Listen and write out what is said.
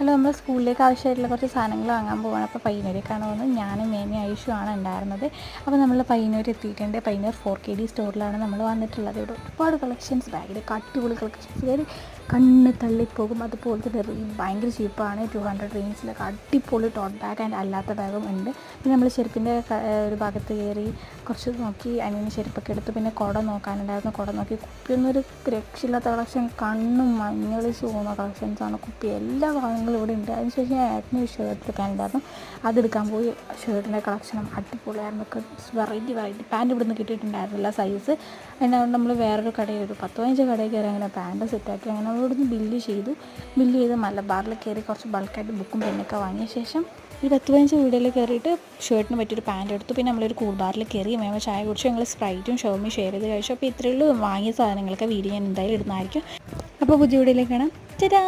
Hello, നമ്മൾ സ്കൂളിലേക്ക് ആവശ്യമായിട്ടുള്ള കുറച്ച് സാധനങ്ങൾ വാങ്ങാൻ പോവാണ്. അപ്പോൾ പയ്യന്നൂരേക്കാണ് വന്നത്. ഞാനും മേമയും ഐഷുമാണ് ഉണ്ടായിരുന്നത്. അപ്പോൾ നമ്മൾ പയ്യന്നൂർ എത്തിയിട്ടുണ്ട്. പയ്യന്നൂർ 4KD സ്റ്റോറിലാണ് നമ്മൾ വന്നിട്ടുള്ളത്. ഇവിടെ ഒരുപാട് കളക്ഷൻസ്, ബാഗിലൊക്കെ അടിപൊളി കളക്ഷൻസ്, കയറി കണ്ണ് തള്ളിപ്പോകും. അതുപോലെ തന്നെ ഭയങ്കര ചീപ്പാണ്. 200 റേഞ്ചിലൊക്കെ അടിപൊളി ടോട്ട് ബാഗ് ആൻഡ് അല്ലാത്ത ബാഗും ഉണ്ട്. പിന്നെ നമ്മൾ ചെരുപ്പിൻ്റെ ഒരു ഭാഗത്ത് കയറി കുറച്ച് നോക്കി, അതിന് ചെരുപ്പൊക്കെ എടുത്ത് പിന്നെ കുട നോക്കാനുണ്ടായിരുന്നു. കുട നോക്കി, കുപ്പിയൊന്നും ഒരു രക്ഷയില്ലാത്ത കളക്ഷൻ, കണ്ണും മഞ്ഞളിച്ച് പോകുന്ന കളക്ഷൻസാണ്. കുപ്പി എല്ലാ ഭാഗങ്ങളും ഇവിടെ ഉണ്ട്. അതിനുശേഷം ഞാൻ ഏട്ടന് ഒരു ഷർട്ട് എടുക്കാനുണ്ടായിരുന്നു, അതെടുക്കാൻ പോയി. ഷർട്ടിൻ്റെ കളക്ഷനും അടിപൊളിയായിരുന്നു. വെറൈറ്റി പാൻറ്റ് ഇവിടുന്ന് കിട്ടിയിട്ടുണ്ടായിരുന്നില്ല സൈസ്. അതിനതുകൊണ്ട് നമ്മൾ വേറൊരു കടയിൽ ഒരു 10-15 കടയിൽ കയറി അങ്ങനെ പാൻറ്റ് സെറ്റാക്കി. അങ്ങനെ നമ്മൾ ഇവിടുന്ന് ബില്ല് ചെയ്ത് മലബാറിൽ കയറി കുറച്ച് ബൾക്കായിട്ട് ബുക്കും പെന്നൊക്കെ വാങ്ങിയ ശേഷം ഈ 10-15 വീഡിയോയിൽ കയറിയിട്ട് ഷർട്ടിന് പറ്റിയൊരു പാൻറ്റ് എടുത്തു. പിന്നെ നമ്മളൊരു കൂൾ ബാറിൽ കയറി മേമ ചായ കുടിച്ചു. ഞങ്ങൾ സ്പ്രൈറ്റും ഷവർമയും ഷെയർ ചെയ്ത് കഴിച്ചു. അപ്പോൾ ഇത്രയുള്ളൂ വാങ്ങിയ സാധനങ്ങളൊക്കെ വീഡിയോ ഞാൻ എന്തായാലും ഇടുന്നതായിരിക്കും. അപ്പോൾ പുതിയ വീഡിയോയിലേക്ക് കാണാം. ചേട്ടാ.